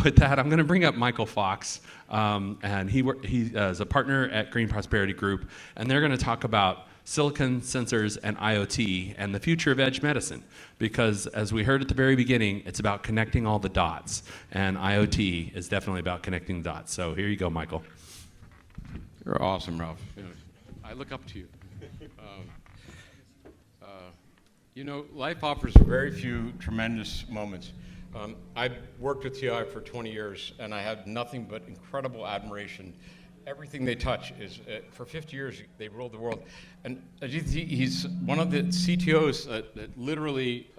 with that, I'm going to bring up Michael Fox, and he is a partner at Green Prosperity Group, and they're going to talk about silicon, sensors, and IoT, and the future of edge medicine. Because as we heard at the very beginning, it's about connecting all the dots, and IoT is definitely about connecting the dots. So here you go, Michael. You're awesome, Ralph. I look up to you. You know, life offers very few tremendous moments. I've worked with TI for 20 years, and I have nothing but incredible admiration. Everything they touch is, for 50 years, they ruled the world. And Ajith, he's one of the CTOs that literally,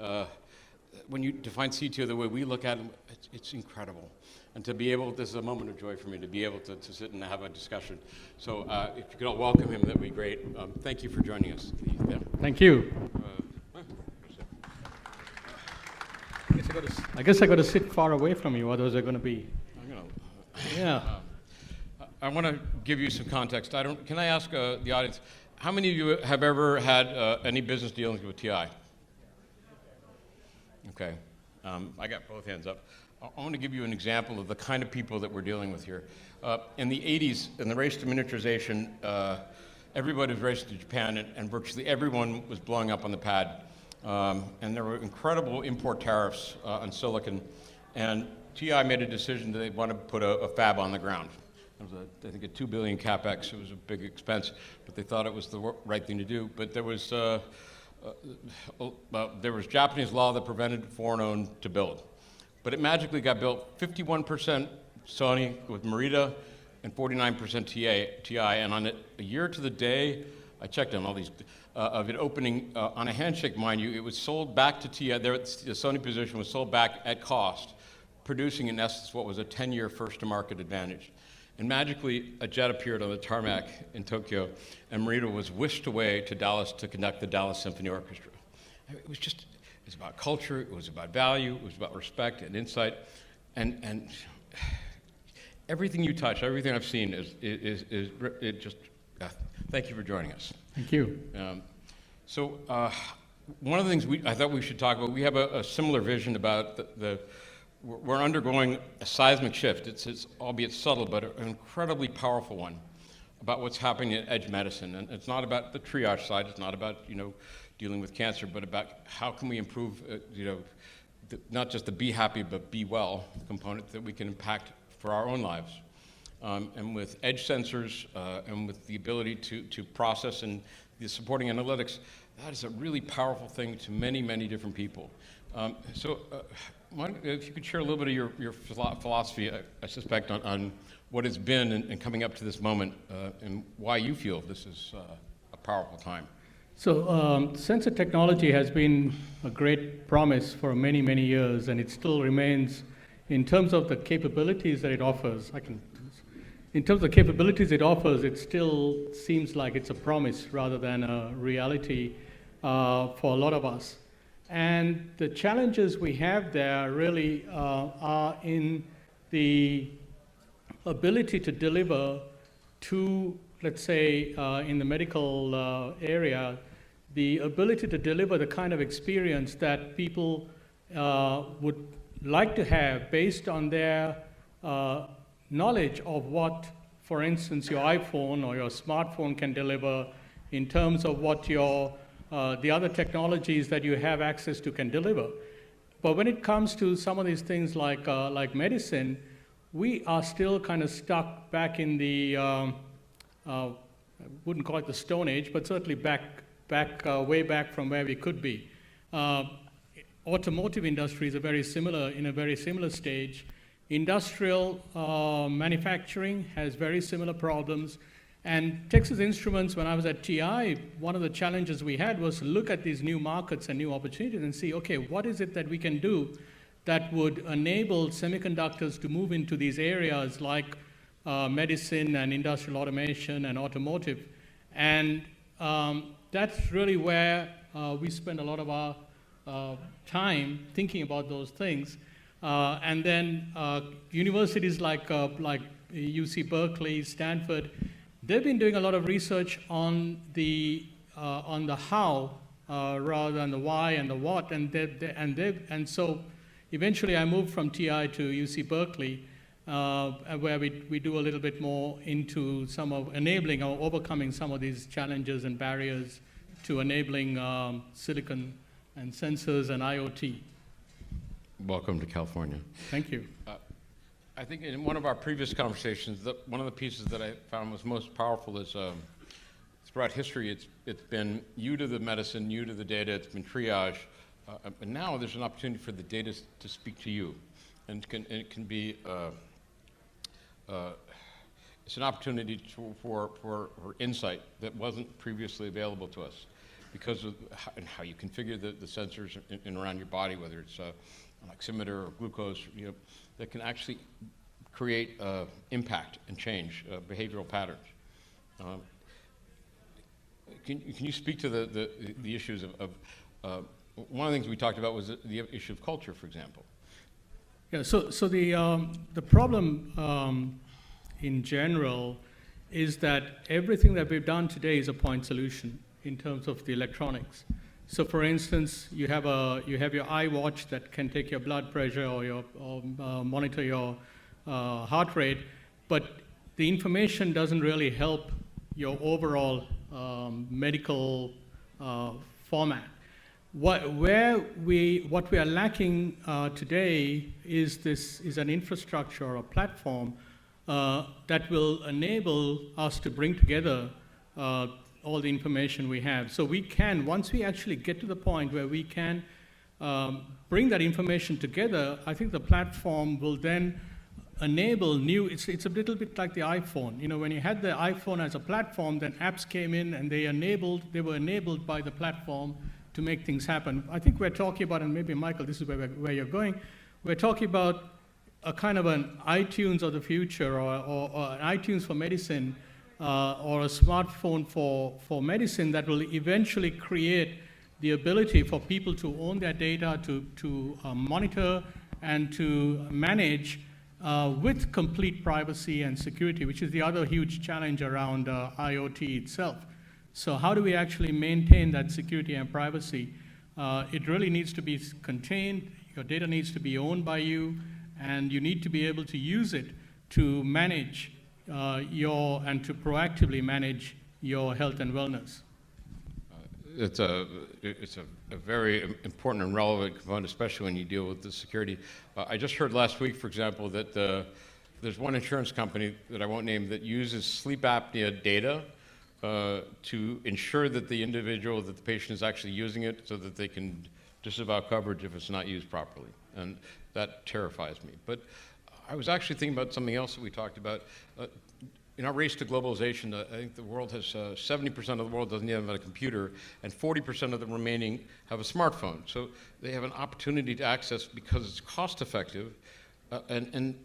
when you define CTO the way we look at him, it's incredible. And to be able, this is a moment of joy for me, to be able to sit and have a discussion. So if you could all welcome him, that would be great. Thank you for joining us. Yeah. Thank you. I guess I got to sit far away from you, otherwise they're going to be. Yeah. I want to give you some context. Can I ask the audience, how many of you have ever had any business dealings with TI? Okay. I got both hands up. I want to give you an example of the kind of people that we're dealing with here. In the 80s, in the race to miniaturization, everybody was racing to Japan, and virtually everyone was blowing up on the pad. And there were incredible import tariffs on silicon, and TI made a decision that they wanted to put a fab on the ground. It was, I think, a $2 billion capex. It was a big expense, but they thought it was the right thing to do. But there was Japanese law that prevented foreign-owned to build. But it magically got built 51% Sony with Merida and 49% TI. And on a year to the day, I checked on all these, of it opening on a handshake, mind you, it was sold back to TI. The Sony position was sold back at cost, producing in essence what was a 10-year first-to-market advantage. And magically, a jet appeared on the tarmac in Tokyo, and Merida was whisked away to Dallas to conduct the Dallas Symphony Orchestra. It was just, it was about culture, it was about value, it was about respect and insight, and everything you touch, everything I've seen it just, thank you for joining us. Thank you. One of the things I thought we should talk about, we have a similar vision about we're undergoing a seismic shift. It's albeit subtle, but an incredibly powerful one about what's happening in edge medicine. And it's not about the triage side. It's not about dealing with cancer, but about how can we improve not just the be happy but be well component that we can impact for our own lives. And with edge sensors and with the ability to process and the supporting analytics, that is a really powerful thing to many, many different people. If you could share a little bit of your philosophy, I suspect, on what it's been and coming up to this moment, and why you feel this is a powerful time. So sensor technology has been a great promise for many, many years, and it still remains in terms of the capabilities that it offers. In terms of capabilities it offers, it still seems like it's a promise rather than a reality for a lot of us. And the challenges we have there really are in the ability to deliver to, let's say, in the medical area, the ability to deliver the kind of experience that people would like to have based on their knowledge of what, for instance, your iPhone or your smartphone can deliver in terms of what the other technologies that you have access to can deliver. But when it comes to some of these things like medicine, we are still kind of stuck back in the, I wouldn't call it the Stone Age, but certainly way back from where we could be. Automotive industries are in a very similar stage. Industrial manufacturing has very similar problems. And Texas Instruments, when I was at TI, one of the challenges we had was to look at these new markets and new opportunities and see, okay, what is it that we can do that would enable semiconductors to move into these areas like medicine and industrial automation and automotive. And that's really where we spend a lot of our time thinking about those things. And then universities like UC Berkeley, Stanford, they've been doing a lot of research on the how rather than the why and the what, and so eventually I moved from TI to UC Berkeley, where we do a little bit more into some of enabling or overcoming some of these challenges and barriers to enabling silicon and sensors and IoT. Welcome to California. Thank you. I think in one of our previous conversations, one of the pieces that I found was most powerful is throughout history, it's been you to the medicine, you to the data, it's been triage, but now there's an opportunity for the data to speak to you. And it can be, it's an opportunity for insight that wasn't previously available to us because of how you configure the sensors in around your body, whether it's an oximeter or glucose, that can actually create impact and change behavioral patterns. Can you speak to the issues of one of the things we talked about was the issue of culture, for example? Yeah, so the problem in general is that everything that we've done today is a point solution in terms of the electronics. So, for instance, you have your iWatch that can take your blood pressure or monitor your heart rate, but the information doesn't really help your overall medical format. What we are lacking today is an infrastructure or a platform that will enable us to bring together all the information we have. So we can, once we actually get to the point where we can bring that information together, I think the platform will then enable it's a little bit like the iPhone. When you had the iPhone as a platform, then apps came in and they were enabled by the platform to make things happen. I think we're talking about, and maybe Michael, this is where you're going, we're talking about a kind of an iTunes of the future or an iTunes for medicine or a smartphone for medicine that will eventually create the ability for people to own their data, to monitor and to manage with complete privacy and security, which is the other huge challenge around IoT itself. So how do we actually maintain that security and privacy? It really needs to be contained, your data needs to be owned by you, and you need to be able to use it to manage and to proactively manage your health and wellness. It's a very important and relevant component, especially when you deal with the security. I just heard last week, for example, that there's one insurance company that I won't name that uses sleep apnea data to ensure that the patient is actually using it so that they can disavow coverage if it's not used properly. And that terrifies me. But I was actually thinking about something else that we talked about. In our race to globalization, I think the world has 70% of the world doesn't even have a computer, and 40% of the remaining have a smartphone. So they have an opportunity to access because it's cost effective, and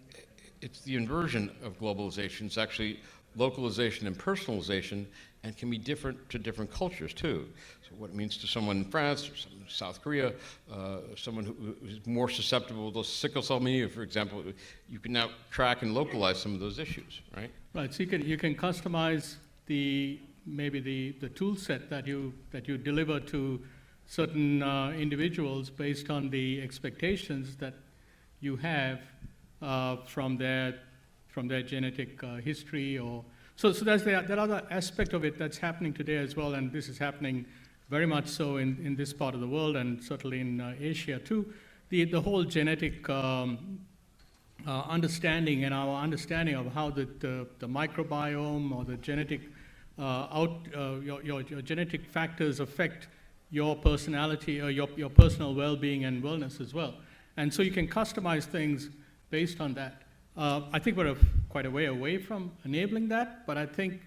it's the inversion of globalization. It's actually localization and personalization, and can be different to different cultures too. So what it means to someone in France or someone in South Korea, someone who is more susceptible to sickle cell anemia, for example, you can now track and localize some of those issues, right? Right. So you can customize maybe the tool set that you deliver to certain individuals based on the expectations that you have from their genetic history or. So there's that other aspect of it that's happening today as well, and this is happening very much so in this part of the world and certainly in Asia too. The whole genetic understanding and our understanding of how the microbiome or the genetic your genetic factors affect your personality or your personal well-being and wellness as well. And so you can customize things based on that. I think we're quite a way away from enabling that, but I think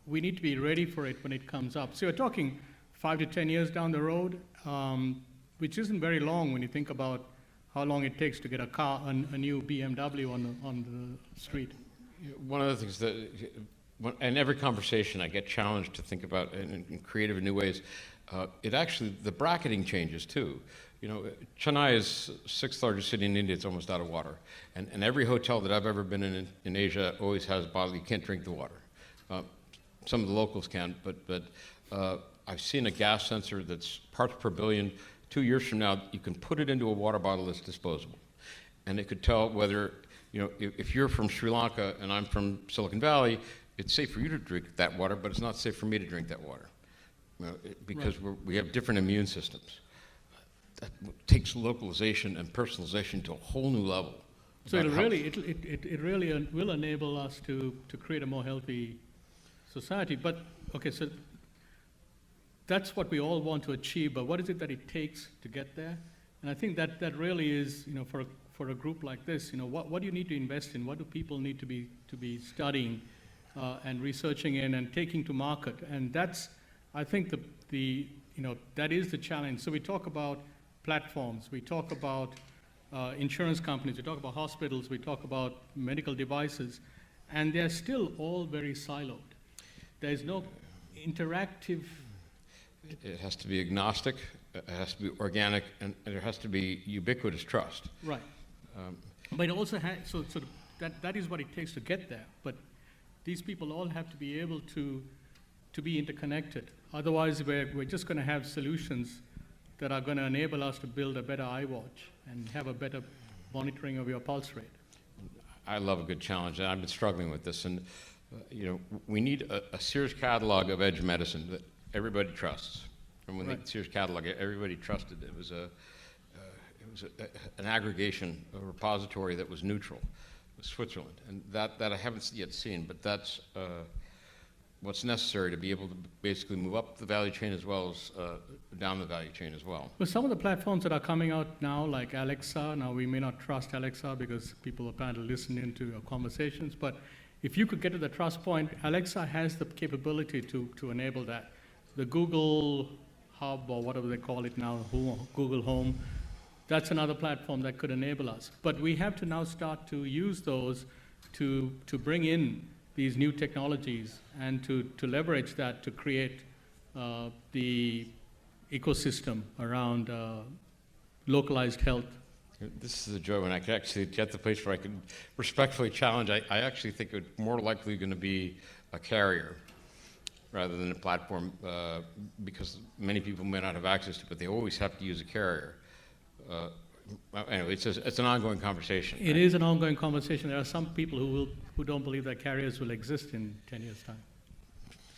we need to be ready for it when it comes up. So you're talking 5 to 10 years down the road, which isn't very long when you think about how long it takes to get a new BMW on the street. One of the things that, in every conversation I get challenged to think about in creative and new ways, the bracketing changes too. Chennai is the 6th largest city in India. It's almost out of water. And every hotel that I've ever been in Asia always has bottled, you can't drink the water. Some of the locals can, but I've seen a gas sensor that's parts per billion 2 years from now, you can put it into a water bottle that's disposable. And it could tell whether, if you're from Sri Lanka and I'm from Silicon Valley, it's safe for you to drink that water, but it's not safe for me to drink that water. Because we have different immune systems. That takes localization and personalization to a whole new level. So it really will enable us to create a more healthy society. But okay, so that's what we all want to achieve. But what is it that it takes to get there? And I think that really is, for a group like this, what do you need to invest in? What do people need to be studying and researching in and taking to market? And that's, I think, that is the challenge. So we talk about platforms, we talk about insurance companies, we talk about hospitals, we talk about medical devices, and they're still all very siloed. There's no interactive. It has to be agnostic, it has to be organic, and there has to be ubiquitous trust. Right. But it also has, so that is what it takes to get there. But these people all have to be able to be interconnected. Otherwise, we're just going to have solutions that are going to enable us to build a better iWatch and have a better monitoring of your pulse rate. I love a good challenge, and I've been struggling with this. And we need a Sears catalog of edge medicine that everybody trusts. And when the Sears catalog, everybody trusted. It was an aggregation, a repository that was neutral, Switzerland, and that I haven't yet seen. But that's what's necessary to be able to basically move up the value chain as well as down the value chain as well. Well, some of the platforms that are coming out now, like Alexa, now we may not trust Alexa because people apparently listen into our conversations, but if you could get to the trust point, Alexa has the capability to enable that. The Google Hub, or whatever they call it now, Google Home, that's another platform that could enable us. But we have to now start to use those to bring in these new technologies and to leverage that to create the ecosystem around localized health. This is a joy when I can actually get the place where I can respectfully challenge. I actually think it's more likely going to be a carrier rather than a platform because many people may not have access to it, but they always have to use a carrier. Anyway, it's an ongoing conversation. It is an ongoing conversation. There are some people who don't believe that carriers will exist in 10 years' time.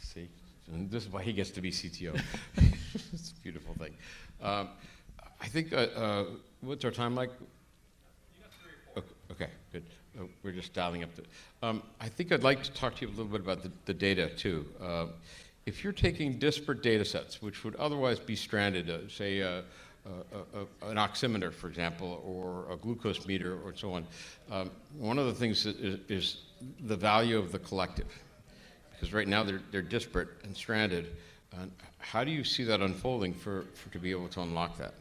See, and this is why he gets to be CTO. It's a beautiful thing. I think, what's our time like? Okay, good. We're just dialing up the. I think I'd like to talk to you a little bit about the data too. If you're taking disparate data sets, which would otherwise be stranded, say an oximeter, for example, or a glucose meter, or so on, one of the things is the value of the collective. Because right now they're disparate and stranded. How do you see that unfolding to be able to unlock that?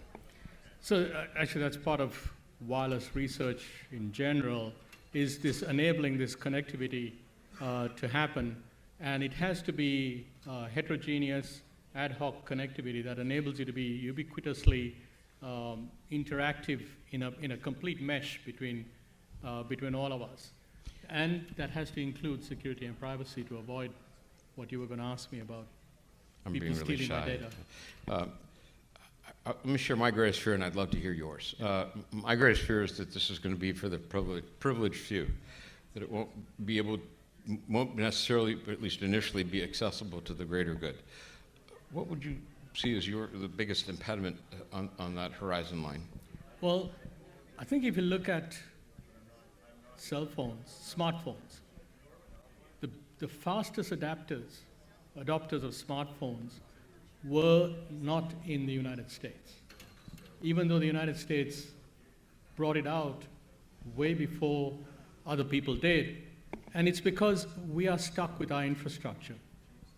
So actually that's part of wireless research in general, is this enabling this connectivity to happen. And it has to be heterogeneous, ad hoc connectivity that enables you to be ubiquitously interactive in a complete mesh between all of us. And that has to include security and privacy to avoid what you were going to ask me about. I'm people being really stealing my shy. data. Let me share my greatest fear, and I'd love to hear yours. My greatest fear is that this is going to be for the privileged few, that it won't necessarily, but at least initially, be accessible to the greater good. What would you see as the biggest impediment on that horizon line? Well, I think if you look at cell phones, smartphones, the fastest adopters of smartphones were not in the United States, even though the United States brought it out way before other people did. And it's because we are stuck with our infrastructure.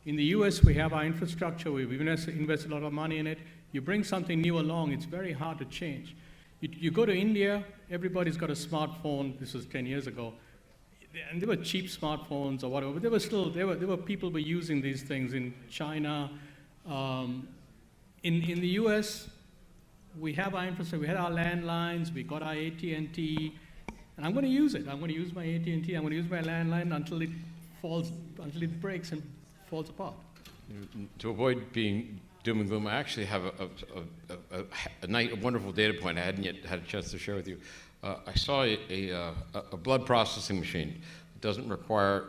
In the US, we have our infrastructure, we've invested a lot of money in it. You bring something new along, it's very hard to change. You go to India, everybody's got a smartphone. This was 10 years ago. And they were cheap smartphones or whatever, but there were people were using these things in China. In the US, we have our infrastructure, we had our landlines, we got our AT&T, and I'm going to use it. I'm going to use my AT&T, I'm going to use my landline until it breaks and falls apart. To avoid being doom and gloom. I actually have a wonderful data point I hadn't yet had a chance to share with you. I saw a blood processing machine that doesn't require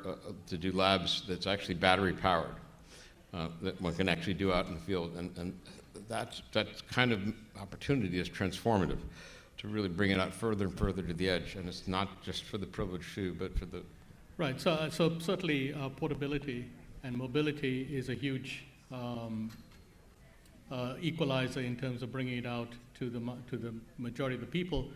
to do labs, that's actually battery powered, that one can actually do out in the field. And that kind of opportunity is transformative to really bring it out further and further to the edge. And it's not just for the privileged few, but for the... Right, so certainly portability and mobility is a huge equalizer in terms of bringing it out to the majority of the people.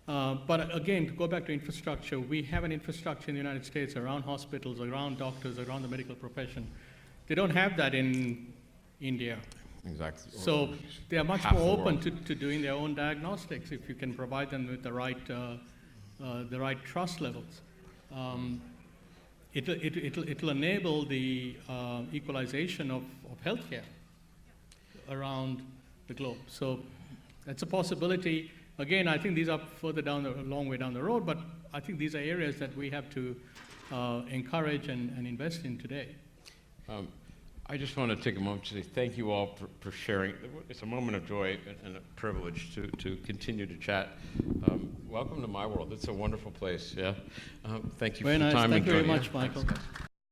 But again, to go back to infrastructure, we have an infrastructure in the United States around hospitals, around doctors, around the medical profession. They don't have that in India. Exactly. So they are much Half more the open world. to doing their own diagnostics if you can provide them with the right trust levels. It'll enable the equalization of healthcare around the globe. So that's a possibility. Again, I think these are a long way down the road, but I think these are areas that we have to encourage and invest in today. I just want to take a moment to say thank you all for sharing. It's a moment of joy and a privilege to continue to chat. Welcome to my world. It's a wonderful place. Yeah. Thank you Very for the nice. time Thank and you very joining. much, Michael. Thanks, guys.